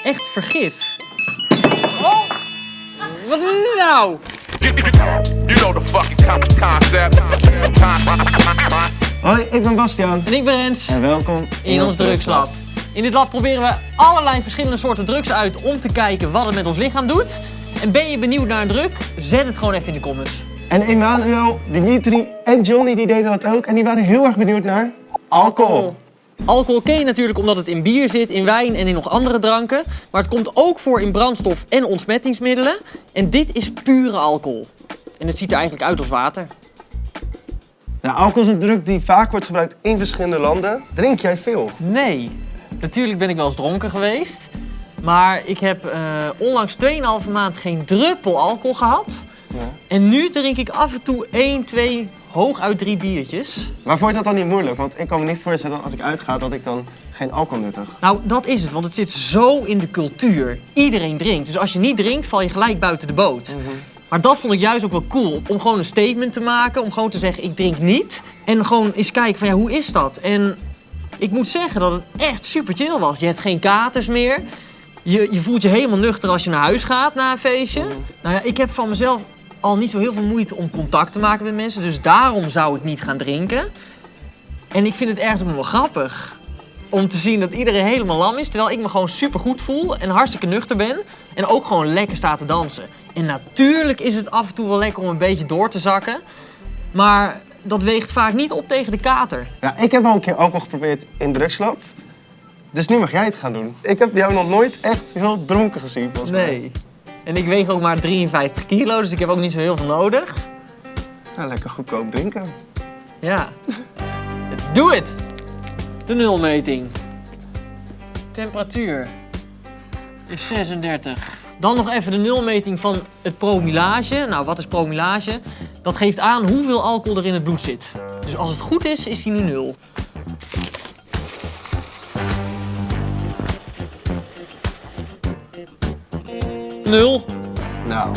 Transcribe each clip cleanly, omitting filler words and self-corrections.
echt vergif. Oh! Wat is dit nou? You know the fucking concept. Hoi, ik ben Bastiaan. En ik ben Rens. En welkom In ons drugslab. In dit lab proberen we allerlei verschillende soorten drugs uit om te kijken wat het met ons lichaam doet. En ben je benieuwd naar een drug? Zet het gewoon even in de comments. En Emanuel, Dimitri en Johnny die deden dat ook. En die waren heel erg benieuwd naar alcohol. Alcohol ken je natuurlijk omdat het in bier zit, in wijn en in nog andere dranken. Maar het komt ook voor in brandstof en ontsmettingsmiddelen. En dit is pure alcohol. En het ziet er eigenlijk uit als water. Nou, alcohol is een drug die vaak wordt gebruikt in verschillende landen. Drink jij veel? Nee. Natuurlijk ben ik wel eens dronken geweest. Maar ik heb onlangs 2,5 maand geen druppel alcohol gehad. Ja. En nu drink ik af en toe 1, 2, hooguit 3 biertjes. Maar vond je dat dan niet moeilijk? Want ik kan me niet voorstellen dat als ik uitga dat ik dan geen alcohol nuttig. Nou, dat is het, want het zit zo in de cultuur. Iedereen drinkt. Dus als je niet drinkt, val je gelijk buiten de boot. Maar dat vond ik juist ook wel cool. Om gewoon een statement te maken. Om gewoon te zeggen, ik drink niet. En gewoon eens kijken van, ja, hoe is dat? En ik moet zeggen dat het echt super chill was. Je hebt geen katers meer. Je voelt je helemaal nuchter als je naar huis gaat na een feestje. Nou ja, ik heb van mezelf al niet zo heel veel moeite om contact te maken met mensen. Dus daarom zou ik niet gaan drinken. En ik vind het ergens ook wel grappig om te zien dat iedereen helemaal lam is. Terwijl ik me gewoon super goed voel en hartstikke nuchter ben. En ook gewoon lekker sta te dansen. En natuurlijk is het af en toe wel lekker om een beetje door te zakken. Maar dat weegt vaak niet op tegen de kater. Ja, ik heb al een keer alcohol geprobeerd in drugslab. Dus nu mag jij het gaan doen. Ik heb jou nog nooit echt heel dronken gezien, volgens mij. Nee. En ik weeg ook maar 53 kilo, dus ik heb ook niet zo heel veel nodig. Nou, lekker goedkoop drinken. Ja. Let's do it! De nulmeting. Temperatuur is 36. Dan nog even de nulmeting van het promillage. Nou, wat is promillage? Dat geeft aan hoeveel alcohol er in het bloed zit. Dus als het goed is, is die nu 0. Nul. Nou,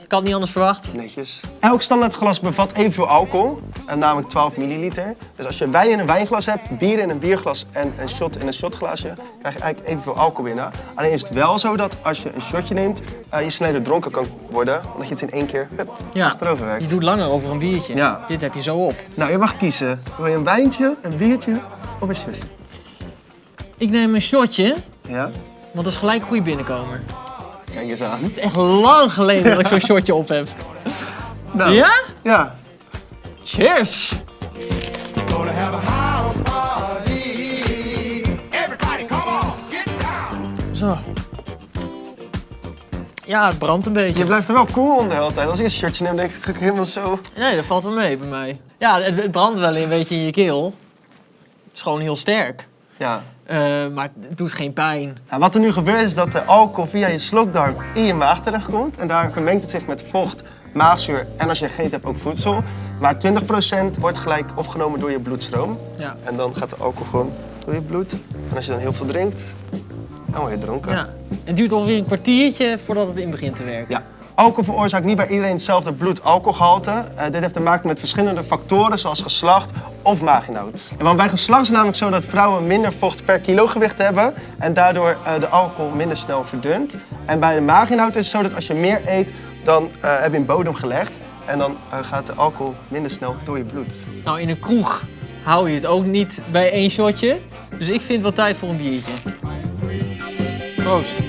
Ik had niet anders verwacht. netjes. Elk standaard glas bevat evenveel alcohol, namelijk 12 milliliter. Dus als je wijn in een wijnglas hebt, bier in een bierglas en een shot in een shotglasje, krijg je eigenlijk evenveel alcohol binnen. Alleen is het wel zo dat als je een shotje neemt, je sneller dronken kan worden, omdat je het in één keer achterover werkt. Je doet langer over een biertje. Ja. Dit heb je zo op. Nou, je mag kiezen. Wil je een wijntje, een biertje of een shotje? Ik neem een shotje, Ja? want dat is gelijk een goede binnenkomer. Kijk eens aan. Het is echt lang geleden dat ik zo'n shotje op heb. Nou, Ja? Ja. Cheers! Gonna have a house party. Everybody come on, get down. Zo. Ja, het brandt een beetje. Je blijft er wel cool onder de hele tijd. Als ik een shotje neem, denk ik helemaal zo... Nee, dat valt wel mee bij mij. Ja, het brandt wel een beetje in je keel. Het is gewoon heel sterk. Ja. Maar het doet geen pijn. Nou, wat er nu gebeurt is dat de alcohol via je slokdarm in je maag terechtkomt. En daar vermengt het zich met vocht, maagzuur en als je gegeten hebt ook voedsel. Maar 20% wordt gelijk opgenomen door je bloedstroom. Ja. En dan gaat de alcohol gewoon door je bloed. En als je dan heel veel drinkt, dan word je dronken. Ja. Het duurt ongeveer een kwartiertje voordat het in begint te werken. Ja. Alcohol veroorzaakt niet bij iedereen hetzelfde bloedalcoholgehalte. Dit heeft te maken met verschillende factoren zoals geslacht of maaginhoud. Want bij geslacht is het namelijk zo dat vrouwen minder vocht per kilo gewicht hebben en daardoor de alcohol minder snel verdunt. En bij de maaginhoud is het zo dat als je meer eet, dan heb je een bodem gelegd en dan gaat de alcohol minder snel door je bloed. Nou, in een kroeg hou je het ook niet bij 1 shotje. Dus ik vind wel tijd voor een biertje. Proost.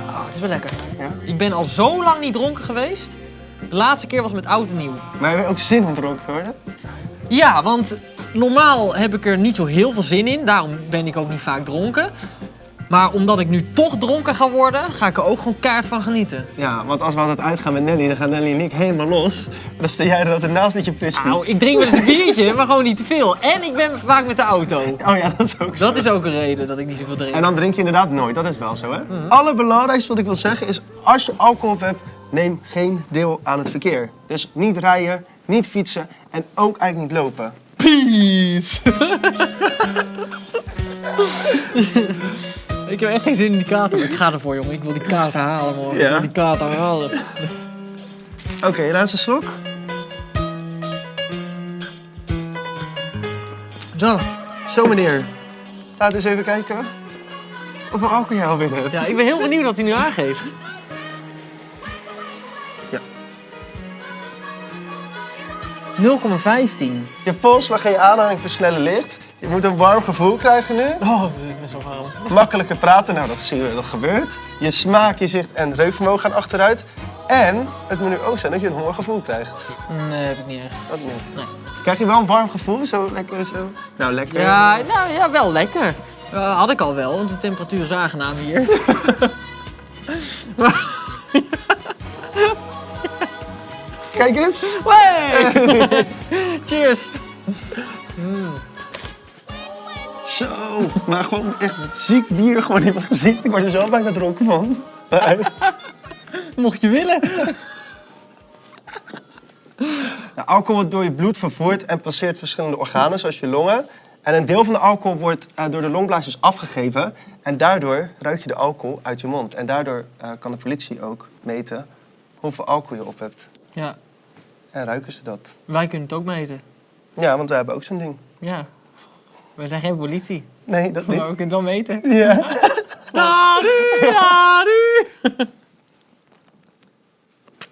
Oh, het is wel lekker. Ja? Ik ben al zo lang niet dronken geweest. De laatste keer was met oud en nieuw. Maar heb je ook zin om dronken te worden? Ja, want normaal heb ik er niet zo heel veel zin in. Daarom ben ik ook niet vaak dronken. Maar omdat ik nu toch dronken ga worden, ga ik er ook gewoon kaart van genieten. Ja, want als we altijd uitgaan met Nelly, dan gaan Nelly en ik helemaal los. Dan sta jij er altijd naast met je fris. Nou, ik drink wel eens een biertje, maar gewoon niet te veel. En ik ben vaak met de auto. Oh ja, dat is ook zo. Dat is ook een reden dat ik niet zoveel drink. En dan drink je inderdaad nooit, dat is wel zo, hè? Allerbelangrijkste wat ik wil zeggen is, als je alcohol op hebt, neem geen deel aan het verkeer. Dus niet rijden, niet fietsen en ook eigenlijk niet lopen. Peace! Ik heb echt geen zin in die kaart. Ik ga ervoor, jongen. Ik wil die kaart halen, man. Ja? Ik wil die kaart halen. Oké, laatste slok. Zo. Zo meneer. Laten we eens even kijken of alcohol jij al binnen hebt. Ja, ik ben heel benieuwd wat hij nu aangeeft. Ja. 0,15. Je polsslag en je aanhouding versnellen licht. Je moet een warm gevoel krijgen nu. Oh, ik ben zo warm. Makkelijker praten, nou dat zien we, dat gebeurt. Je smaak, je zicht en reukvermogen gaan achteruit. En het moet nu ook zijn dat je een hongergevoel krijgt. Nee, heb ik niet echt. Dat niet. Nee. Krijg je wel een warm gevoel? Zo lekker zo? Nou, lekker. Ja, nou, ja, wel lekker. Had ik al wel, want de temperatuur is aangenaam hier. Kijk eens. Hey! Cheers! Zo. Maar gewoon echt ziek bier gewoon in mijn gezicht. Ik word er zo bijna dronken van. Mocht je willen. Nou, alcohol wordt door je bloed vervoerd en passeert verschillende organen, zoals je longen. En een deel van de alcohol wordt door de longblaasjes afgegeven. En daardoor ruik je de alcohol uit je mond. En daardoor kan de politie ook meten hoeveel alcohol je op hebt. Ja, En ruiken ze dat? wij kunnen het ook meten. Ja, want wij hebben ook zo'n ding. Ja. Wij zijn geen politie. Nee, dat niet. Maar we kunnen het wel meten. Ja.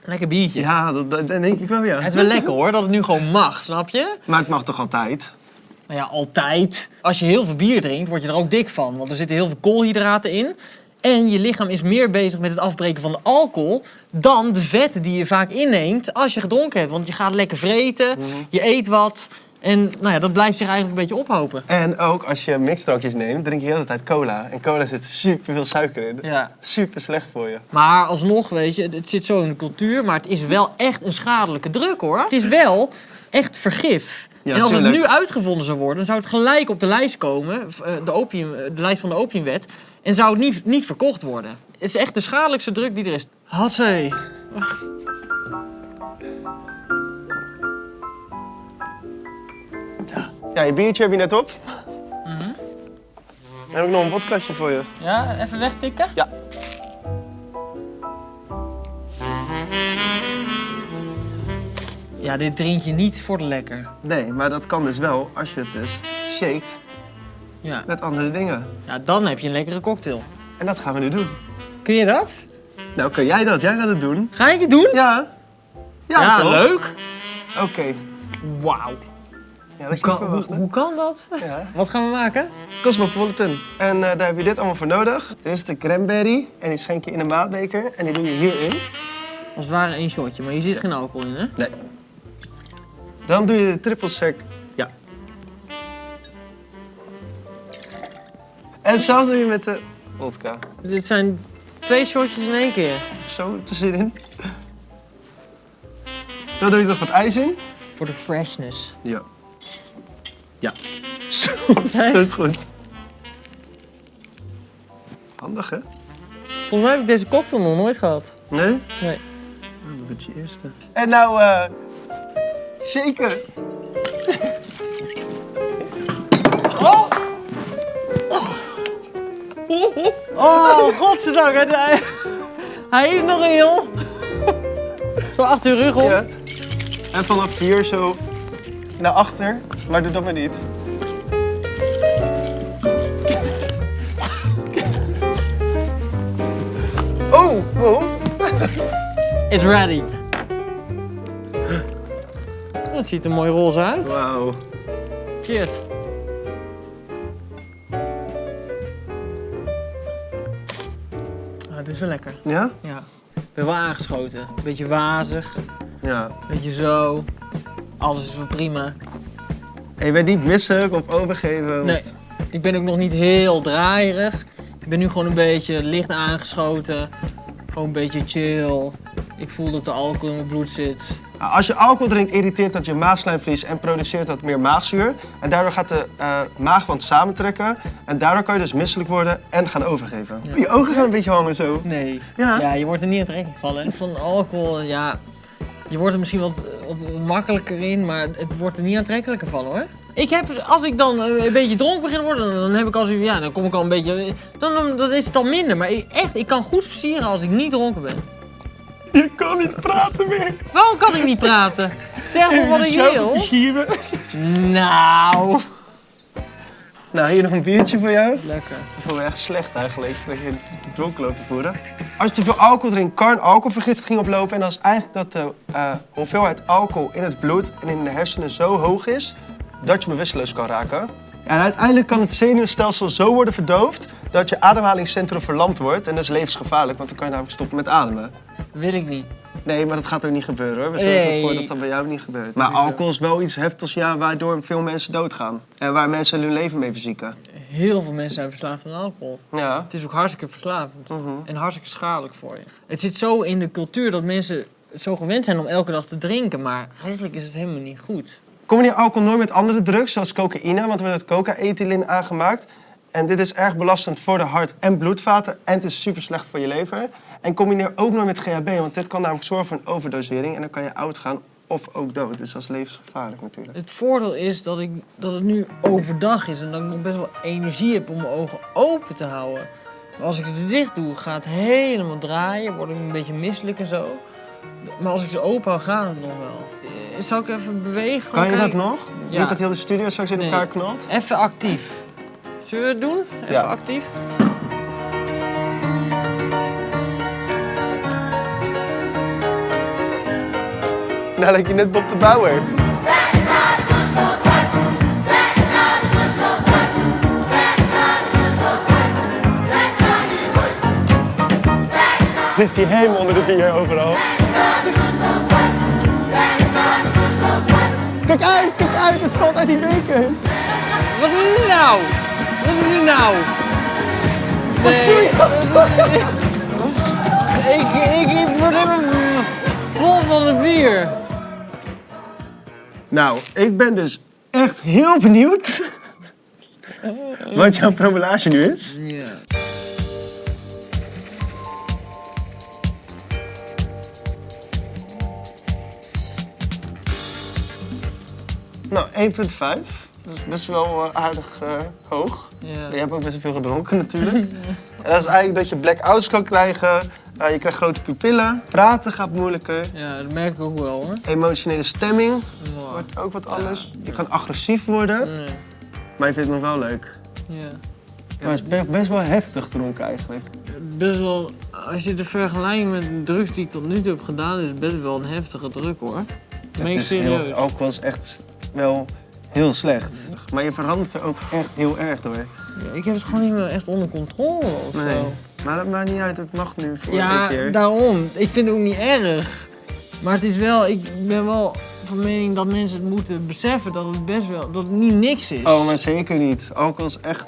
Lekker biertje. Ja, dat denk ik wel, ja. Het is wel lekker hoor, dat het nu gewoon mag, snap je? Maar het mag toch altijd? Nou ja, altijd. Als je heel veel bier drinkt, word je er ook dik van. Want er zitten heel veel koolhydraten in. En je lichaam is meer bezig met het afbreken van de alcohol dan de vetten die je vaak inneemt als je gedronken hebt. Want je gaat lekker vreten, je eet wat. En nou ja, dat blijft zich eigenlijk een beetje ophopen. En ook als je mixdrankjes neemt, drink je de hele tijd cola. En cola zit super veel suiker in. Ja. Super slecht voor je. Maar alsnog, weet je, het zit zo in de cultuur. Maar het is wel echt een schadelijke druk hoor. Het is wel echt vergif. Ja, en als het tuurlijk. nu uitgevonden zou worden, dan zou het gelijk op de lijst komen. De lijst van de opiumwet. En zou het niet verkocht worden. Het is echt de schadelijkste druk die er is. Hatsé. Ja, je biertje heb je net op. Dan heb ik nog een vodkatje voor je. Ja, even wegtikken? Ja. Ja, dit drink je niet voor de lekker. Nee, maar dat kan dus wel als je het dus shakt Ja. met andere dingen. Ja, dan heb je een lekkere cocktail. En dat gaan we nu doen. Kun je dat? Nou, kan jij dat? Jij gaat het doen. Ga ik het doen? Ja. Ja, toch? leuk. Oké. Wauw. Ja, dat je niet verwachten. Hoe kan dat? Ja. Wat gaan we maken? Cosmopolitan. En daar heb je dit allemaal voor nodig. Dit is de cranberry. En die schenk je in een maatbeker. En die doe je hierin. Als het ware één shotje, maar hier zit geen alcohol in, hè? Nee. Dan doe je de triple sec. Ja. En hetzelfde doe je met de vodka. Dit zijn 2 shotjes in 1 keer. Zo tussenin. Dan doe je er nog wat ijs in. Voor de freshness. Ja. Ja. Zo, zo is het goed. Handig, hè? Volgens mij heb ik deze cocktail nog nooit gehad. Nee? Nee. Nou, doe het je eerste. En nou, shaken. Oh, godzijdank. Hij is nog heel. Zo achter je rug op. Ja. En vanaf hier zo naar achter. Maar doe dat maar niet. Oh, wow. It's ready. Het ziet er mooi roze uit. Wauw. Cheers. Ah, dit is wel lekker. Ja? Ja. Ik ben wel aangeschoten. Beetje wazig. Ja. Beetje zo. Alles is wel prima. En je bent niet misselijk of overgeven? Of... Nee, ik ben ook nog niet heel draaierig. Ik ben nu gewoon een beetje licht aangeschoten. Gewoon een beetje chill. Ik voel dat er alcohol in mijn bloed zit. Nou, als je alcohol drinkt, irriteert dat je maagslijmvlies en produceert dat meer maagzuur. En daardoor gaat de maagwand samentrekken. En daardoor kan je dus misselijk worden en gaan overgeven. Ja. Je ogen gaan een beetje hangen zo. Nee. Ja. Je wordt er niet aantrekkelijk van. Hè? Van alcohol, ja. Je wordt er misschien wat makkelijker in, maar het wordt er niet aantrekkelijker van hoor. Als ik dan een beetje dronken begin te worden, dan heb ik als ja, dan kom ik al een beetje. Dan is het al minder. Maar ik kan goed versieren als ik niet dronken ben. Je kan niet praten meer. Waarom kan ik niet praten? Zeg me wat ik wil. Nou. Nou, hier nog een biertje voor jou. Lekker. Ik voel me echt slecht eigenlijk, dat je te dronken loopt te voeren. Als je te veel alcohol drinkt, kan een alcoholvergiftiging oplopen. En dat is eigenlijk dat de hoeveelheid alcohol in het bloed en in de hersenen zo hoog is, dat je bewusteloos kan raken. En uiteindelijk kan het zenuwstelsel zo worden verdoofd, dat je ademhalingscentrum verlamd wordt. En dat is levensgevaarlijk, want dan kan je namelijk stoppen met ademen. Wil ik niet. Nee, maar dat gaat ook niet gebeuren hoor. We zorgen Nee. ervoor dat dat bij jou niet gebeurt. Maar alcohol is wel iets heftigs, ja, waardoor veel mensen doodgaan. En waar mensen hun leven mee verzieken. Heel veel mensen zijn verslaafd aan alcohol. Ja. Het is ook hartstikke verslavend. En hartstikke schadelijk voor je. Het zit zo in de cultuur dat mensen zo gewend zijn om elke dag te drinken. Maar eigenlijk is het helemaal niet goed. Combineer alcohol nooit met andere drugs, zoals cocaïne, want er wordt het coca-ethylin aangemaakt. En dit is erg belastend voor de hart- en bloedvaten en het is super slecht voor je lever. En combineer ook nooit met GHB, want dit kan namelijk zorgen voor een overdosering en dan kan je oud gaan of ook dood. Dus dat is levensgevaarlijk natuurlijk. Het voordeel is dat het nu overdag is en dat ik nog best wel energie heb om mijn ogen open te houden. Maar als ik ze dicht doe, gaat het helemaal draaien, word ik een beetje misselijk en zo. Maar als ik ze open hou, gaat het nog wel. Zal ik even bewegen? Kan je dat Kijken? nog? Ja. Niet dat heel de studio straks in Nee. elkaar knalt? Even actief. Zullen we het doen? Even Ja. actief. Nou, lijkt je net Bob de Bouwer. Ligt hij helemaal onder de bier overal. Kijk uit, het valt uit die bekers. Wat is dit nou? Wat is dit nou? Wat doe je? Ik word helemaal vol van het bier. Nou, ik ben dus echt heel benieuwd wat jouw promulage nu is. Ja. Nou, 1,5. Dat is best wel aardig hoog. Ja. Je hebt ook best wel veel gedronken natuurlijk. En dat is eigenlijk dat je blackouts kan krijgen. Je krijgt grote pupillen. Praten gaat moeilijker. Ja, dat merk ik ook wel hoor. Emotionele stemming Mooi. wordt ook wat anders. Je kan agressief worden, Nee. maar je vindt het nog wel leuk. Ja. Maar het is best wel heftig dronken eigenlijk. Best wel, als je de vergelijking met de drugs die ik tot nu toe heb gedaan, is het best wel een heftige druk hoor. Meen ik serieus. Alcohol is echt wel heel slecht. Maar je verandert er ook echt heel erg door. Ja, ik heb het gewoon niet meer echt onder controle of Nee. zo. Maar dat maakt niet uit, het mag nu voor een Ja, keer. daarom. Ik vind het ook niet erg. Maar het is wel, ik ben wel van mening dat mensen het moeten beseffen dat het best wel, dat het niet niks is. Oh, maar zeker niet. Alcohol is echt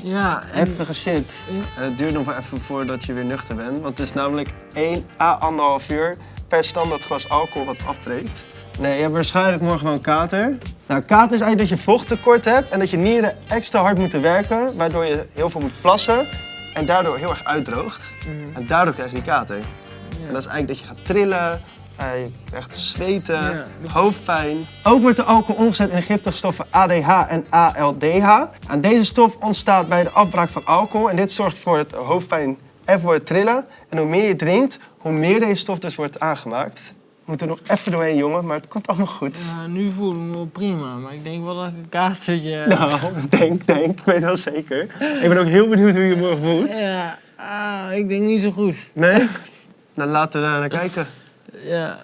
Ja, en heftige shit. En het duurt nog wel even voordat je weer nuchter bent. Want het is namelijk 1 à 1,5 uur per standaard glas alcohol wat afbreekt. Nee, je hebt waarschijnlijk morgen wel een kater. Nou, kater is eigenlijk dat je vochttekort hebt en dat je nieren extra hard moeten werken, waardoor je heel veel moet plassen en daardoor heel erg uitdroogt. En daardoor krijg je die kater. En dat is eigenlijk dat je gaat trillen, je krijgt zweten, Ja. hoofdpijn. Ook wordt de alcohol omgezet in de giftige stoffen ADH en ALDH. En deze stof ontstaat bij de afbraak van alcohol en dit zorgt voor het hoofdpijn en voor het trillen. En hoe meer je drinkt, hoe meer deze stof dus wordt aangemaakt. We moeten er nog even doorheen, jongen, maar het komt allemaal goed. ja, nu voel ik me wel prima, maar ik denk wel dat ik een katertje... Nou, denk, ik weet wel zeker. Ik ben ook heel benieuwd hoe je je morgen voelt. Ja, ik denk niet zo goed. Nee? Dan laten we daar naar kijken. Ja.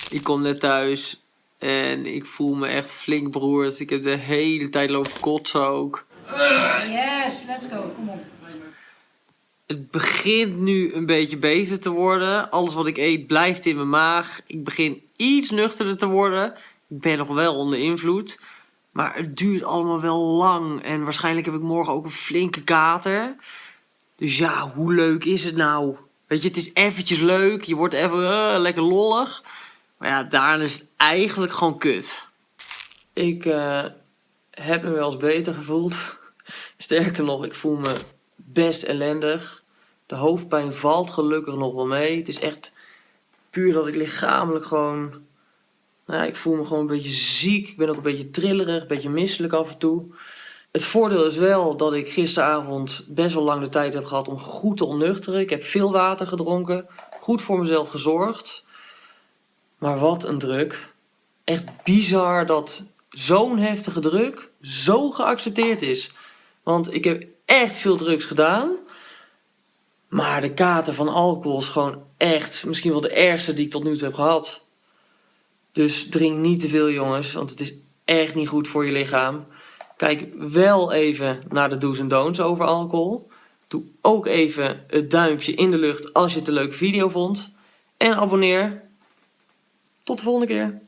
Ik kom net thuis en ik voel me echt flink beroerd. Ik heb de hele tijd lopen kotsen ook. Yes, let's go. Kom op. Het begint nu een beetje beter te worden. Alles wat ik eet blijft in mijn maag. Ik begin iets nuchterder te worden. Ik ben nog wel onder invloed. Maar het duurt allemaal wel lang. En waarschijnlijk heb ik morgen ook een flinke kater. Dus ja, hoe leuk is het nou? Weet je, het is eventjes leuk. Je wordt even lekker lollig. Maar ja, daarna is het eigenlijk gewoon kut. Ik heb me wel eens beter gevoeld. Sterker nog, ik voel me best ellendig. De hoofdpijn valt gelukkig nog wel mee. Het is echt puur dat ik lichamelijk gewoon... Nou ja, ik voel me gewoon een beetje ziek. Ik ben ook een beetje trillerig, een beetje misselijk af en toe. Het voordeel is wel dat ik gisteravond best wel lang de tijd heb gehad om goed te ontnuchteren. Ik heb veel water gedronken, goed voor mezelf gezorgd. Maar wat een druk. Echt bizar dat zo'n heftige druk zo geaccepteerd is. Want ik heb echt veel drugs gedaan. Maar de kater van alcohol is gewoon echt misschien wel de ergste die ik tot nu toe heb gehad. Dus drink niet te veel, jongens, want het is echt niet goed voor je lichaam. Kijk wel even naar de do's en don'ts over alcohol. Doe ook even het duimpje in de lucht als je het een leuke video vond. En abonneer. Tot de volgende keer.